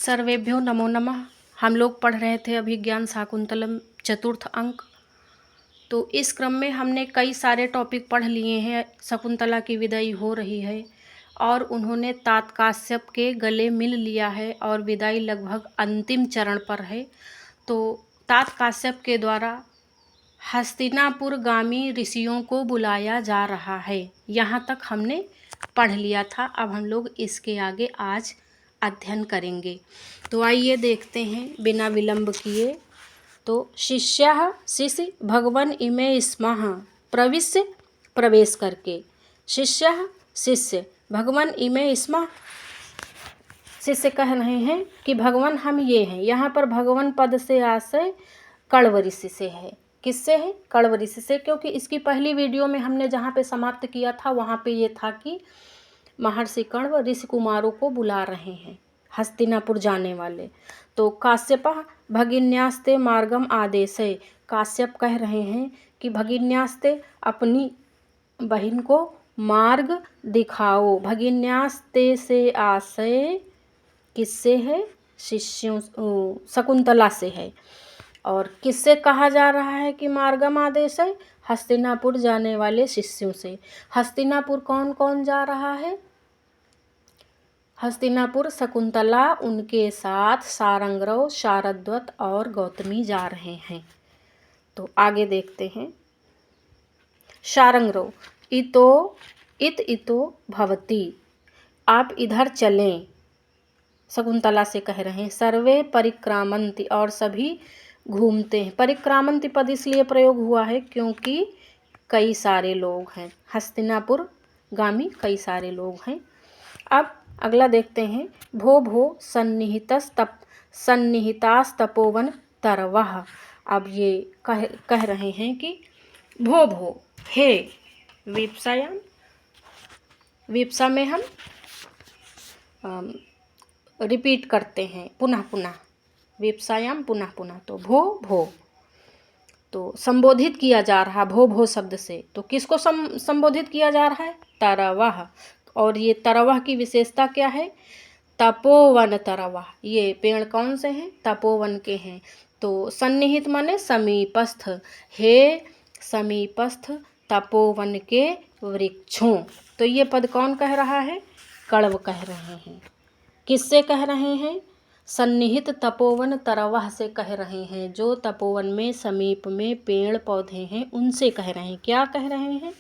सर्वेभ्यो नमो नमः। हम लोग पढ़ रहे थे अभिज्ञान शाकुंतलम चतुर्थ अंक। तो इस क्रम में हमने कई सारे टॉपिक पढ़ लिए हैं। शकुंतला की विदाई हो रही है और उन्होंने तात काश्यप के गले मिल लिया है और विदाई लगभग अंतिम चरण पर है। तो तात काश्यप के द्वारा हस्तिनापुर गामी ऋषियों को बुलाया जा रहा है। यहाँ तक हमने पढ़ लिया था। अब हम लोग इसके आगे आज अध्ययन करेंगे। तो आइए देखते हैं बिना विलंब किए। तो शिष्य भगवन इमे स्मः प्रविश्य प्रवेश करके शिष्य भगवन इमे स्मः। शिष्य कह रहे हैं कि भगवान हम ये हैं। यहाँ पर भगवान पद से आशय कण्व ऋषि से है। किससे है? कण्व ऋषि से। क्योंकि इसकी पहली वीडियो में हमने जहाँ पे समाप्त किया था वहाँ पे ये था कि महर्षि कण्व ऋषि कुमारों को बुला रहे हैं हस्तिनापुर जाने वाले। तो काश्यप भगिन्यास्ते मार्गम आदेशे। काश्यप कह रहे हैं कि भगिन्यास्ते अपनी बहन को मार्ग दिखाओ। भगिन्यास्ते से आशय किससे है? शिष्यों शकुंतला से है। और किससे कहा जा रहा है कि मार्गम आदेश है? हस्तिनापुर जाने वाले शिष्यों से। हस्तिनापुर कौन कौन जा रहा है? हस्तिनापुर शकुंतला, उनके साथ सारंगरव, शारद्वत और गौतमी जा रहे हैं। तो आगे देखते हैं। शारंगरव इतो भवती, आप इधर चलें। शकुंतला से कह रहे हैं। सर्वे परिक्रामंति, और सभी घूमते हैं। परिक्रामंति पद इसलिए प्रयोग हुआ है क्योंकि कई सारे लोग हैं। हस्तिनापुर गामी कई सारे लोग हैं। अब अगला देखते हैं। भो सन्निहितास्तपोवन तरवः। अब ये कह रहे हैं कि भो हे। विप्सायाम, विप्सा में हम रिपीट करते हैं पुनः पुनः। विप्सायाम पुनः पुनः। तो भो तो संबोधित किया जा रहा भो शब्द से। तो किसको संबोधित किया जा रहा है? तरवः। और ये तरवः की विशेषता क्या है? तपोवन तरवः। ये पेड़ कौन से हैं? तपोवन के हैं। तो सन्निहित माने समीपस्थ। हे समीपस्थ तपोवन के वृक्षों। तो ये पद कौन कह रहा है? कण्व कह रहे हैं। किससे कह रहे हैं? सन्निहित तपोवन तरवः से कह रहे हैं। जो तपोवन में समीप में पेड़ पौधे हैं उनसे कह रहे हैं। क्या कह रहे हैं?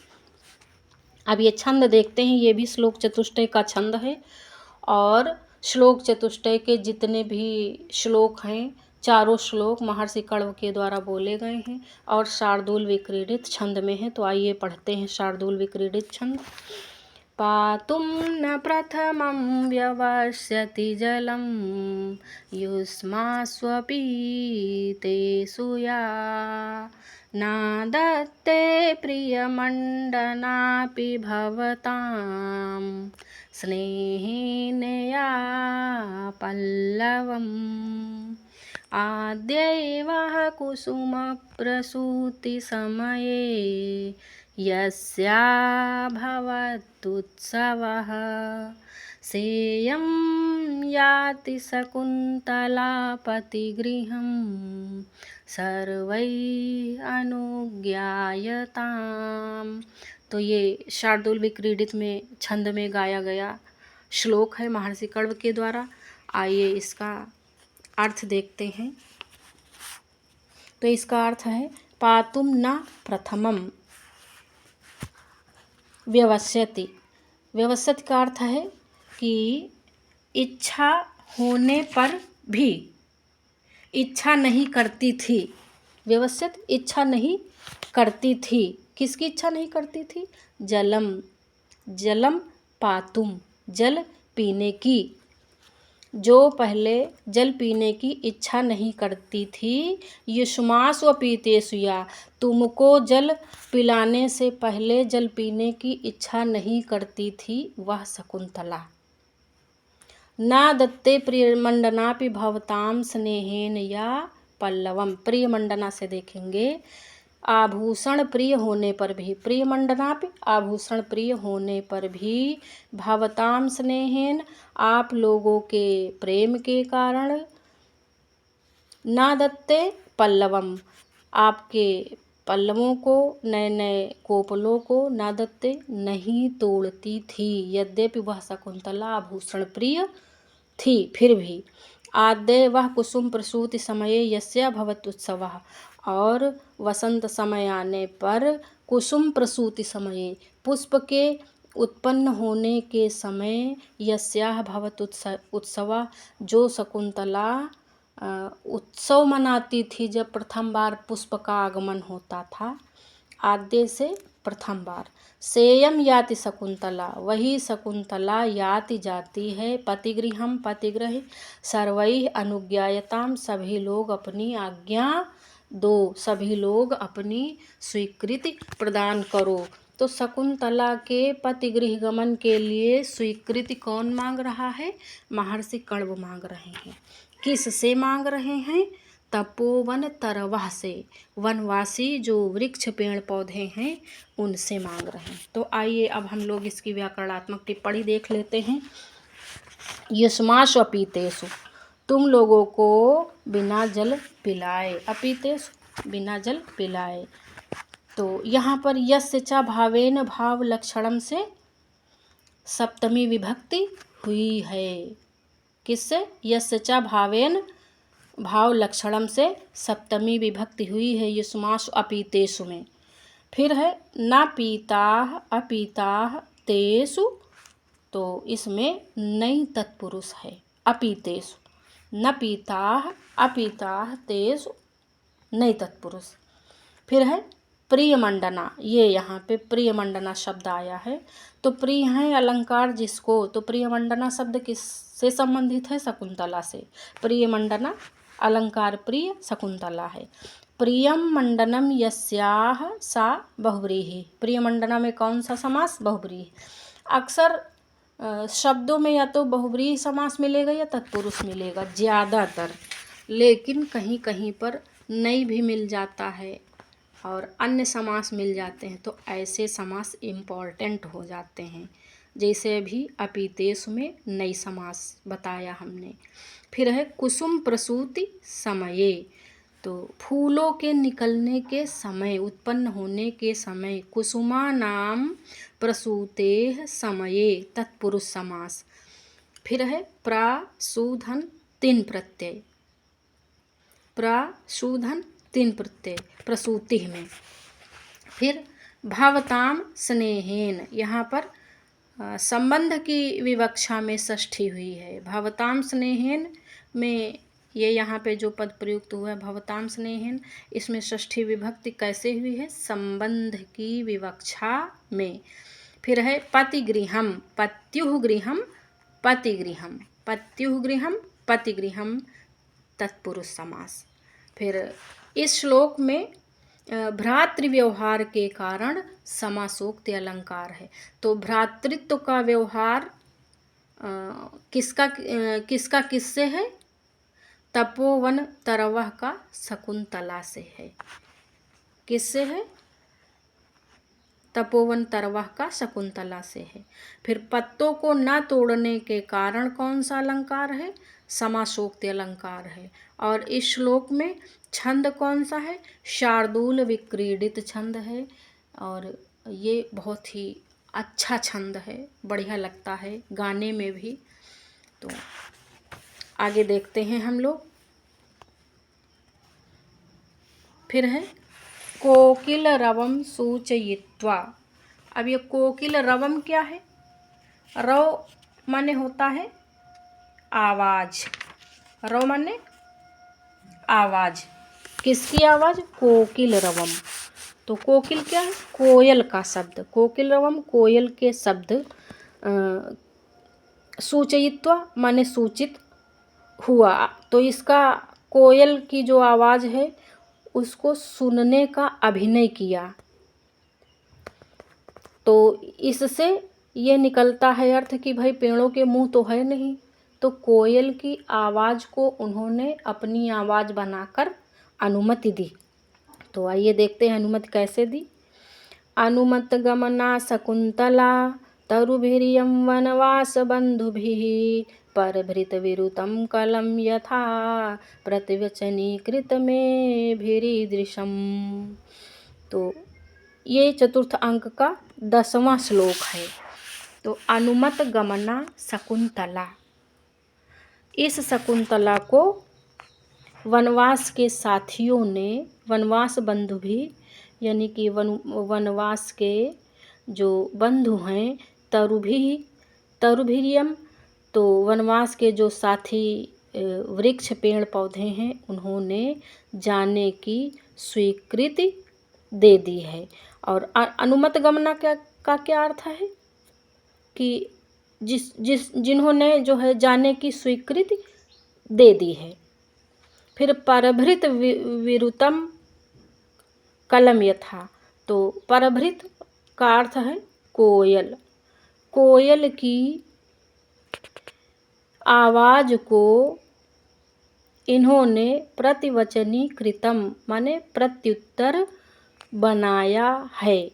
अब ये छंद देखते हैं। ये भी श्लोक चतुष्टय का छंद है। और श्लोक चतुष्टय के जितने भी श्लोक हैं, चारों श्लोक महर्षि कण्व के द्वारा बोले गए हैं और शार्दूल विक्रीडित छंद में है। तो आइए पढ़ते हैं शार्दूल विक्रीडित छंद। पातुं न प्रथमं व्यवस्यति जलं युष्मास्वपीतेषु या नादत्ते प्रियमण्डनापि भवतां स्नेहेन या पल्लवम् आद्यैवः कुसुमप्रसूतिसमये यस्याभवत्युत्सवः सेयं याति शकुन्तलापतिगृहं सर्वैः अनुज्ञायताम्। तो ये शार्दूल विक्रीडित में छंद में गाया गया श्लोक है महर्षि कण्व के द्वारा। आइए इसका अर्थ देखते हैं। तो इसका अर्थ है पातुम न प्रथमम व्यवस्यति। व्यवस्यति का अर्थ है कि इच्छा होने पर भी इच्छा नहीं करती थी। व्यवस्यत इच्छा नहीं करती थी। किसकी इच्छा नहीं करती थी? जलम पातुम, जल पीने की। जो पहले जल पीने की इच्छा नहीं करती थी। युष्मास व पीतेषु या, तुमको जल पिलाने से पहले जल पीने की इच्छा नहीं करती थी वह शकुंतला। ना दत्ते प्रियमंडनापि भवताम स्नेहेन या पल्लवम। प्रियमंडना से देखेंगे आभूषण प्रिय होने पर भी, प्रियमंडनापि आभूषण प्रिय होने पर भी, भवताम स्नेहेन आप लोगों के प्रेम के कारण, ना दत्ते पल्लवम आपके पल्लवों को, नए नए कोपलों को, ना दत्ते नहीं तोड़ती थी। यद्यपि वह शकुंतला आभूषण प्रिय थी फिर भी। आद्य वह कुसुम प्रसूति समये यस्या भवत उत्सवः, और वसंत समय आने पर, कुसुम प्रसूति समये पुष्प के उत्पन्न होने के समय, यस्याः भवत उत्सव जो शकुंतला उत्सव मनाती थी जब प्रथम बार पुष्प का आगमन होता था, आद्य से प्रथम बार। सेयम याति शकुंतला वही शकुंतला याति जाती है, पतिगृहम पतिगृह, सर्वैः अनुज्ञायताम सभी लोग अपनी आज्ञा दो, सभी लोग अपनी स्वीकृति प्रदान करो। तो शकुंतला के पतिगृह गमन के लिए स्वीकृति कौन मांग रहा है? महर्षि कण्व मांग रहे हैं। किससे मांग रहे हैं? तपोवन तरवह से, वनवासी जो वृक्ष पेड़ पौधे हैं उनसे मांग रहे हैं। तो आइए अब हम लोग इसकी व्याकरणात्मक टिप्पणी देख लेते हैं। युष्मासु अपीतेषु तुम लोगों को बिना जल पिलाए, अपीतेषु बिना जल पिलाए। तो यहाँ पर यस्य च भावेन भाव लक्षणम से सप्तमी विभक्ति हुई है। किससे? यस्य च भावेन भाव लक्षणम से सप्तमी विभक्ति हुई है युष्मासु अपीतेषु में। फिर है न पीताः अपीताः तेषु, तो इसमें नई तत्पुरुष है अपीतेषु, न पीताः अपीताः तेषु नई तत्पुरुष। फिर है प्रियमंडना, ये यहाँ पे प्रियमंडना शब्द आया है। तो प्रिय है अलंकार जिसको, तो प्रियमंडना शब्द किससे संबंधित है? शकुंतला से। प्रियमंडना अलंकार प्रिय शकुंतला है। प्रियम मंडनम यस्याः सा बहुव्रीहि, प्रियमंडना में कौन सा समास? बहुव्रीहि। अक्सर शब्दों में या तो बहुव्रीहि समास मिलेगा या तत्पुरुष मिलेगा ज़्यादातर, लेकिन कहीं कहीं पर नई भी मिल जाता है और अन्य समास मिल जाते हैं, तो ऐसे समास इम्पॉर्टेंट हो जाते हैं। जैसे अभी अपीतेषु में नई समास बताया हमने। फिर है कुसुम प्रसूति समये, तो फूलों के निकलने के समय, उत्पन्न होने के समय, कुसुमानाम प्रसूतेः समये तत्पुरुष समास। फिर है प्रासूधन तीन प्रत्यय, प्रासूधन तीन प्रत्यय प्रसूति में। फिर भवताम स्नेहेन, यहाँ पर संबंध की विवक्षा में षष्ठी हुई है। भवताम स्नेहेन में ये यहाँ पे जो पद प्रयुक्त हुआ है भवताम स्नेहेन, इसमें षष्ठी विभक्ति कैसे हुई है? संबंध की विवक्षा में। फिर है पतिगृहम पत्युः गृहम पतिगृहम, पत्युः गृहम पतिगृहम तत्पुरुष समास। फिर इस श्लोक में भ्रातृ व्यवहार के कारण समासोक्ति अलंकार है। तो भ्रातृत्व का व्यवहार किसका किससे है? तपोवन तरवह का शकुंतला से है। किससे है? तपोवन तरवह का शकुंतला से है। फिर पत्तों को न तोड़ने के कारण कौन सा अलंकार है? समासोक्ति अलंकार है। और इस श्लोक में छंद कौन सा है? शार्दूल विक्रीडित छंद है, और ये बहुत ही अच्छा छंद है, बढ़िया लगता है गाने में भी। तो आगे देखते हैं हम लोग। फिर है कोकिल रवम सूचयित्वा। अब ये कोकिल रवम क्या है? रव माने होता है आवाज, रव माने आवाज। किसकी आवाज? कोकिल रवम। तो कोकिल क्या है? कोयल का शब्द। कोकिल रवम कोयल के शब्द। सूचयित्वा माने सूचित हुआ, तो इसका कोयल की जो आवाज है उसको सुनने का अभिनय किया। तो इससे ये निकलता है अर्थ कि भाई पेड़ों के मुंह तो है नहीं, तो कोयल की आवाज़ को उन्होंने अपनी आवाज़ बनाकर अनुमति दी। तो आइए देखते हैं अनुमति कैसे दी। अनुमत गमना शकुंतला तरुभिरियं वनवास बंधुभिः परभृत विरुतं कलं यथा प्रतिवचनीकृत में भिरीदृशम्। तो ये चतुर्थ अंक का 10वां श्लोक है। तो अनुमत गमना शकुंतला, इस शकुंतला को वनवास के साथियों ने, वनवास बंधु भी यानी कि वनवास के जो बंधु हैं, तरुभिरियम, तो वनवास के जो साथी वृक्ष पेड़ पौधे हैं, उन्होंने जाने की स्वीकृति दे दी है। और अनुमत गमना का क्या अर्थ है कि जिन्होंने जो है जाने की स्वीकृति दे दी है। फिर परभृत विरुतम कलम यथा, तो परभृत का अर्थ है कोयल। कोयल की आवाज को इन्होंने प्रतिवचनी कृतम माने प्रत्युत्तर बनाया है।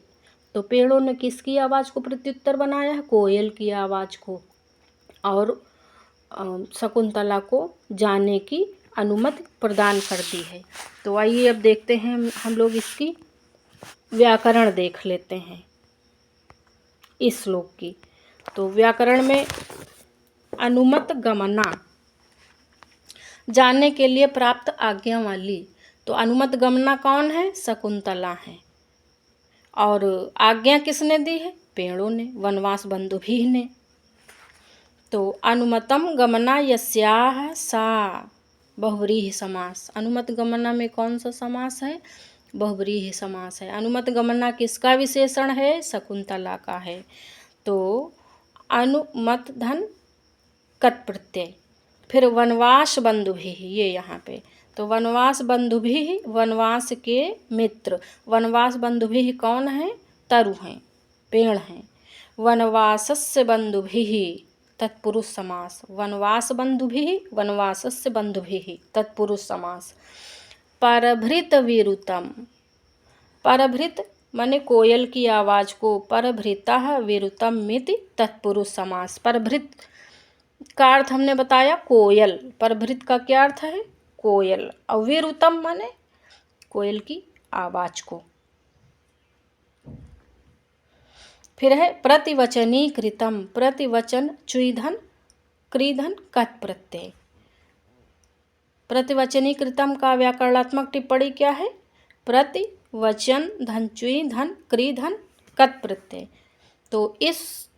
तो पेड़ों ने किसकी आवाज़ को प्रत्युत्तर बनाया है? कोयल की आवाज़ को। और शकुंतला को जाने की अनुमति प्रदान कर दी है। तो आइए अब देखते हैं हम लोग इसकी व्याकरण देख लेते हैं इस श्लोक की। तो व्याकरण में अनुमत गमना, जानने के लिए प्राप्त आज्ञा वाली। तो अनुमत गमना कौन है? शकुंतला है। और आज्ञा किसने दी है? पेड़ों ने, वनवास बंधु भी ने। तो अनुमतम गमना यस्याः सा बहुव्रीहि समास। अनुमत गमना में कौन सा समास है? बहुव्रीहि समास है। अनुमत गमना किसका विशेषण है? शकुंतला का है। तो अनुमत धन कत प्रत्यय। फिर वनवास बंधु भी, ये यहाँ पे, तो वनवास बंधु भी, वनवास के मित्र। वनवास बंधु भी कौन है? तरु हैं, पेड़ हैं। वनवासस्य बंधु भी तत्पुरुष समास। वनवास बंधु भी, वनवासस्य बंधु भी तत्पुरुष समास। परभृत विरुतम, परभृत माने कोयल की आवाज को, परभृतः विरुतम मिति तत्पुरुष समास। परभृत का अर्थ हमने बताया कोयल। परभृत का क्या अर्थ है? कोयल। और विरुतम माने कोयल की आवाज को। फिर है प्रतिवचनी कृतम। प्रतिवचन चुईधन क्रीधन कत प्रत्यय। प्रतिवचनी कृतम का व्याकरणात्मक टिप्पणी क्या है? प्रतिवचन धन चुई धन क्रीधन कत प्रत्यय। तो इस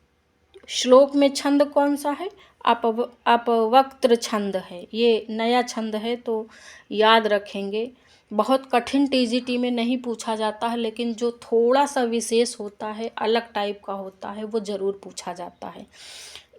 श्लोक में छंद कौन सा है? अपवक्त्र छंद है। ये नया छंद है तो याद रखेंगे। बहुत कठिन टीजीटी में नहीं पूछा जाता है, लेकिन जो थोड़ा सा विशेष होता है, अलग टाइप का होता है, वो ज़रूर पूछा जाता है।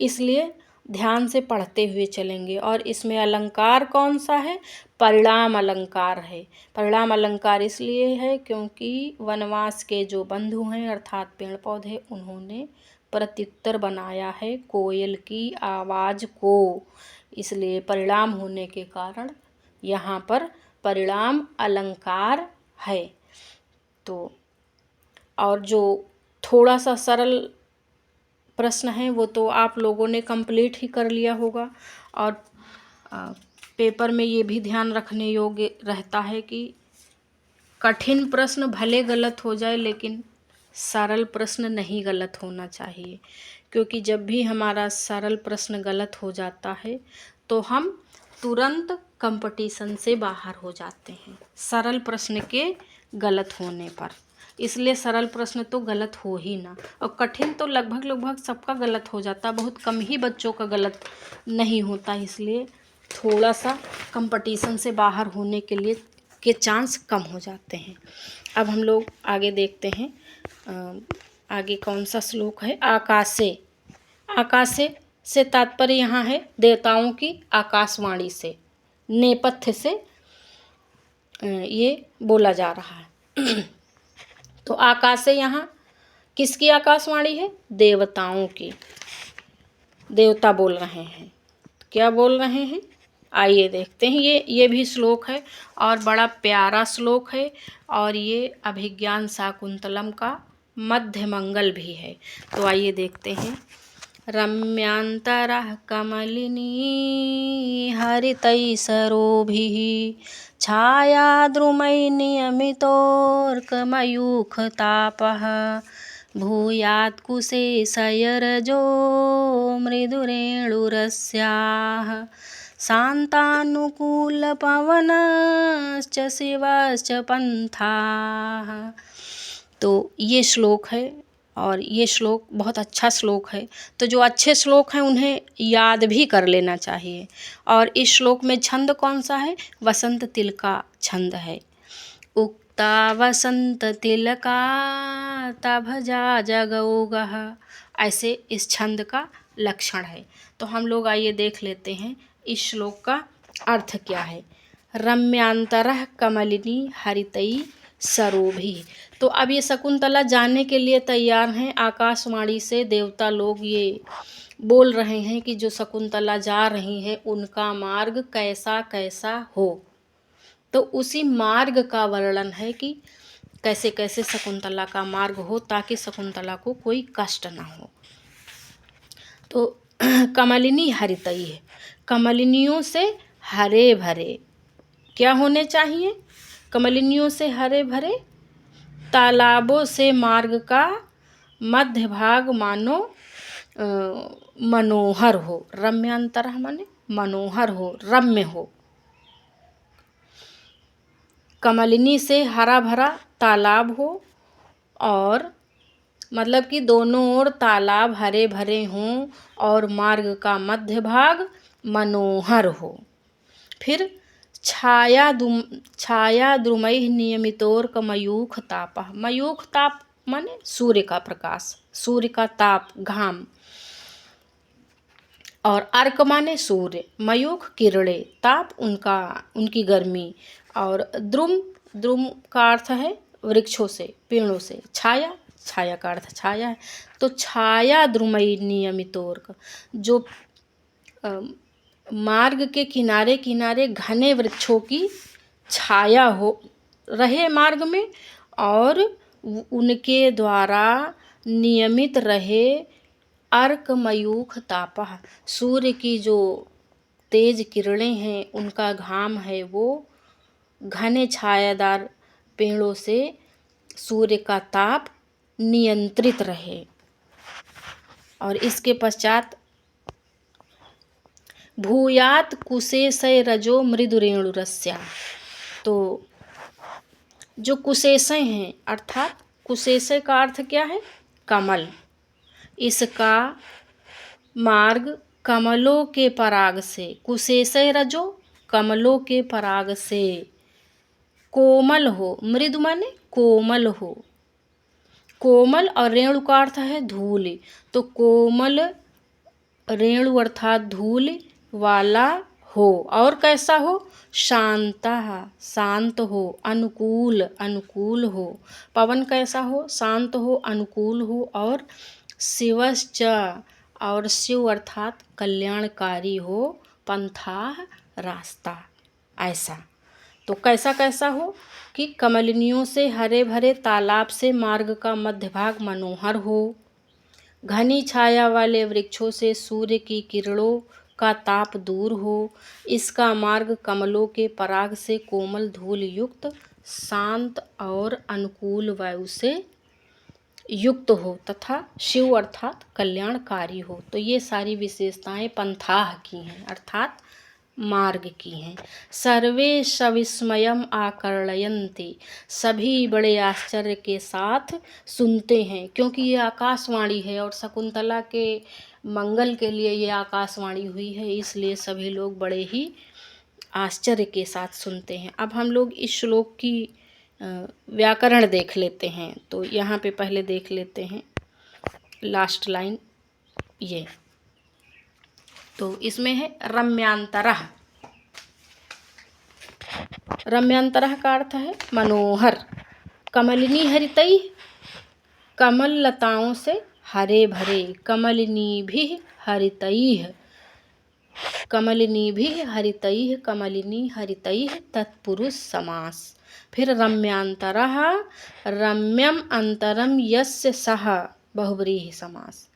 इसलिए ध्यान से पढ़ते हुए चलेंगे। और इसमें अलंकार कौन सा है? परिणाम अलंकार है। परिणाम अलंकार इसलिए है क्योंकि वनवास के जो बंधु हैं अर्थात पेड़ पौधे, उन्होंने प्रत्युत्तर बनाया है कोयल की आवाज़ को, इसलिए परिणाम होने के कारण यहाँ पर परिणाम अलंकार है। तो और जो थोड़ा सा सरल प्रश्न है वो तो आप लोगों ने कंप्लीट ही कर लिया होगा। और पेपर में ये भी ध्यान रखने योग्य रहता है कि कठिन प्रश्न भले गलत हो जाए, लेकिन सरल प्रश्न नहीं गलत होना चाहिए। क्योंकि जब भी हमारा सरल प्रश्न गलत हो जाता है तो हम तुरंत कंपटीशन से बाहर हो जाते हैं, सरल प्रश्न के गलत होने पर। इसलिए सरल प्रश्न तो गलत हो ही ना, और कठिन तो लगभग सबका गलत हो जाता, बहुत कम ही बच्चों का गलत नहीं होता। इसलिए थोड़ा सा कंपटीशन से बाहर होने के लिए के चांस कम हो जाते हैं। अब हम लोग आगे देखते हैं। आगे कौन सा श्लोक है? आकाशे। आकाशे से तात्पर्य यहाँ है देवताओं की आकाशवाणी से, नेपथ्य से ये बोला जा रहा है। तो आकाशे यहाँ किसकी आकाशवाणी है? देवताओं की। देवता बोल रहे हैं। क्या बोल रहे हैं? आइए देखते हैं, ये भी श्लोक है और बड़ा प्यारा श्लोक है, और ये अभिज्ञान शाकुंतलम का मध्य मंगल भी है। तो आइए देखते हैं। रम्यांतरः कमलिनी हरितैः सरोभिः छायाद्रुमैः नियमितोऽर्कमयूखतापः भूयात् कुशेशयरजो मृदुरेणुरस्याः शान्तानुकूलपवनश्च शिवश्च पन्थाः। तो ये श्लोक है, और ये श्लोक बहुत अच्छा श्लोक है। तो जो अच्छे श्लोक हैं उन्हें याद भी कर लेना चाहिए। और इस श्लोक में छंद कौन सा है? वसंत तिल का छंद है। उक्ता वसंत तिलका तभजा जगौगः, ऐसे इस छंद का लक्षण है। तो हम लोग आइए देख लेते हैं इस श्लोक का अर्थ क्या है। रम्यांतरः कमलिनी हरितैः सरोभिः। तो अब ये शकुंतला जाने के लिए तैयार हैं। आकाशवाणी से देवता लोग ये बोल रहे हैं कि जो शकुंतला जा रही हैं उनका मार्ग कैसा कैसा हो। तो उसी मार्ग का वर्णन है कि कैसे कैसे शकुंतला का मार्ग हो, ताकि शकुंतला को कोई कष्ट ना हो। तो कमलिनी हरितई है, कमलिनियों से हरे भरे क्या होने चाहिए? कमलिनियों से हरे भरे तालाबों से मार्ग का मध्य भाग मानो मनोहर हो। रम्यांतर माने मनोहर हो, रम्य हो। कमलिनी से हरा भरा तालाब हो, और मतलब कि दोनों ओर तालाब हरे भरे हों और मार्ग का मध्य भाग मनोहर हो। फिर छाया द्रुमैः नियमितोर्क मयूख तापः। मयूख ताप माने सूर्य का प्रकाश, सूर्य का ताप, घाम। और अर्क माने सूर्य, मयूख किरणें, ताप उनकी गर्मी। और द्रुम का अर्थ है वृक्षों से, पेड़ों से। छाया का अर्थ छाया है। तो छाया द्रुमैः नियमितोर्क, जो मार्ग के किनारे किनारे घने वृक्षों की छाया हो रहे मार्ग में, और उनके द्वारा नियमित रहे अर्क मयूख तापः, सूर्य की जो तेज किरणें हैं, उनका घाम है, वो घने छायादार पेड़ों से सूर्य का ताप नियंत्रित रहे। और इसके पश्चात भूयात कुशेशय रजो मृदुरेणुरस्या। तो जो कुशेशय हैं, अर्थात कुशेशय का अर्थ क्या है? कमल। इसका मार्ग कमलों के पराग से, कुशेशय रजो कमलों के पराग से कोमल हो। मृदु माने कोमल हो, कोमल। और रेणु का अर्थ है धूल। तो कोमल रेणु अर्थात धूल वाला हो। और कैसा हो? शांत हो, अनुकूल हो। पवन कैसा हो? शांत हो, अनुकूल हो। और शिवश्च, और शिव अर्थात कल्याणकारी हो। पंथाः रास्ता, ऐसा। तो कैसा कैसा हो कि कमलिनियों से हरे भरे तालाब से मार्ग का मध्य भाग मनोहर हो, घनी छाया वाले वृक्षों से सूर्य की किरणों का ताप दूर हो, इसका मार्ग कमलों के पराग से कोमल धूल युक्त, शांत और अनुकूल वायु से युक्त हो, तथा शिव अर्थात कल्याणकारी हो। तो ये सारी विशेषताएं पंथाह की हैं, अर्थात मार्ग की हैं। सर्वे सविस्मयम् आकर्णयन्ति, सभी बड़े आश्चर्य के साथ सुनते हैं, क्योंकि ये आकाशवाणी है और शकुंतला के मंगल के लिए ये आकाशवाणी हुई है, इसलिए सभी लोग बड़े ही आश्चर्य के साथ सुनते हैं। अब हम लोग इस श्लोक की व्याकरण देख लेते हैं। तो यहाँ पे पहले देख लेते हैं लास्ट लाइन ये। तो इसमें है रम्यांतरः। रम्यांतरः का अर्थ है मनोहर। कमलिनी हरितैः, कमल लताओं से हरे भरे। कमलिनी भी हरितैः, कमलिनी भी हरितैः कमलिनी हरितैः तत्पुरुष समास। फिर रम्यांतरः रम्यम अंतरम यस्य सह बहुव्रीहि समास।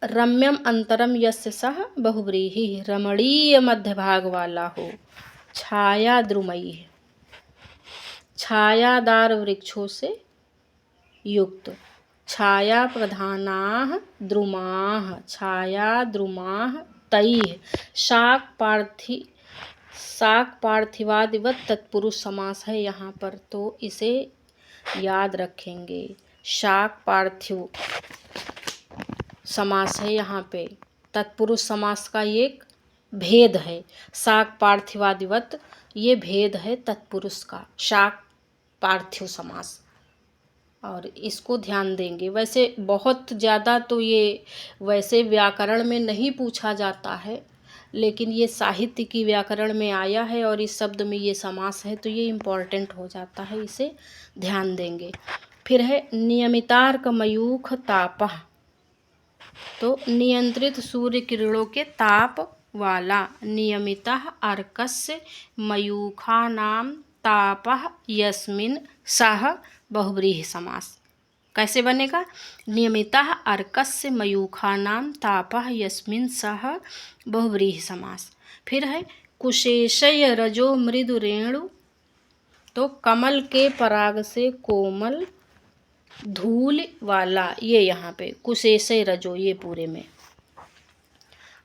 रम्यम अंतरम यस्य सह बहुव्रीहि रमणीय मध्य भाग वाला हो। छाया द्रुमयी छायादार वृक्षों से युक्त। छाया प्रधानाः द्रुमाः छाया द्रुमाः तैः शाक पार्थिवादिवत तत्पुरुष समास है यहाँ पर, तो इसे याद रखेंगे। शाक पार्थिव समास है यहाँ पे। तत्पुरुष समास का एक भेद है। शाक पार्थिवादिवत ये भेद है तत्पुरुष का, शाक पार्थिव समास, और इसको ध्यान देंगे। वैसे बहुत ज़्यादा तो ये वैसे व्याकरण में नहीं पूछा जाता है, लेकिन ये साहित्य की व्याकरण में आया है और इस शब्द में ये समास है, तो ये इम्पॉर्टेंट हो जाता है, इसे ध्यान देंगे। फिर है नियमितार्क मयूख तापः, तो नियंत्रित सूर्य किरणों के ताप वाला। नियमितः अर्कस्य मयूखानां तापः यस्मिन् सह बहुव्रीहि समास। कैसे बनेगा? नियमितः अर्कस्य मयूखानां तापः यस्मिन् सह बहुव्रीहि समास। फिर है कुशेशय रजो मृदु रेणु, तो कमल के पराग से कोमल धूल वाला, ये यहाँ पे कुशेशय रजो, ये पूरे में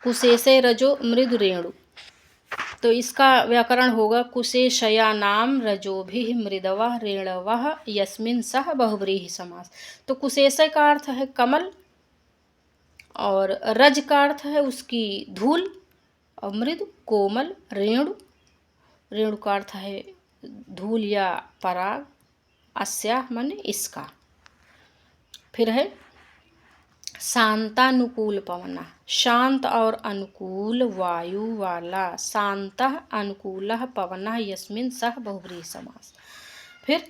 कुशेशय रजो मृदु रेणु, तो इसका व्याकरण होगा कुशेशया नाम रजोभिः मृदवः रेणवः यस्मिन् सह बहुव्रीहि समास। तो कुशेशय का अर्थ है कमल, और रज का अर्थ है उसकी धूल, और मृदु कोमल, रेणु का अर्थ है धूल या पराग, अस्या माने इसका। फिर है शांतानुकूल पवनः, शांत और अनुकूल वायु वाला। शांतः अनुकूलः पवनः यस्मिन् सह बहुव्रीहि समास। फिर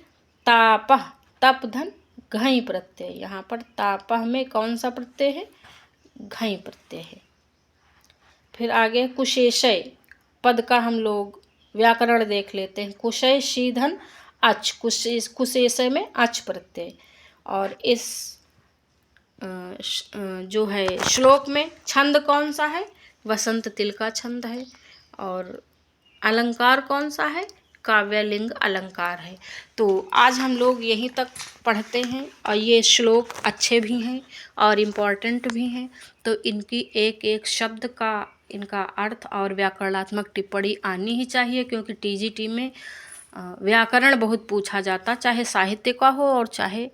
तापः, तप धन घई प्रत्यय, यहाँ पर तापः में कौन सा प्रत्यय है? घई प्रत्यय है। फिर आगे कुशेशय पद का हम लोग व्याकरण देख लेते हैं। कुशय शीधन अच, कुशेशय में अच प्रत्यय, और इस जो है श्लोक में छंद कौन सा है? वसंत तिल का छंद है। और अलंकार कौन सा है? काव्यलिंग अलंकार है। तो आज हम लोग यहीं तक पढ़ते हैं, और ये श्लोक अच्छे भी हैं और इम्पॉर्टेंट भी हैं, तो इनकी एक एक शब्द का इनका अर्थ और व्याकरणात्मक टिप्पणी आनी ही चाहिए, क्योंकि टीजीटी में व्याकरण बहुत पूछा जाता, चाहे साहित्य का हो और चाहे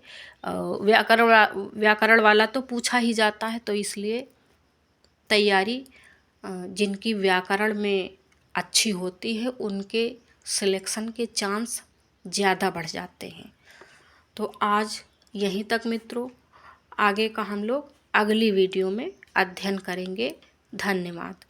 व्याकरण वाला तो पूछा ही जाता है। तो इसलिए तैयारी जिनकी व्याकरण में अच्छी होती है उनके सिलेक्शन के चांस ज़्यादा बढ़ जाते हैं। तो आज यहीं तक मित्रों, आगे का हम लोग अगली वीडियो में अध्ययन करेंगे। धन्यवाद।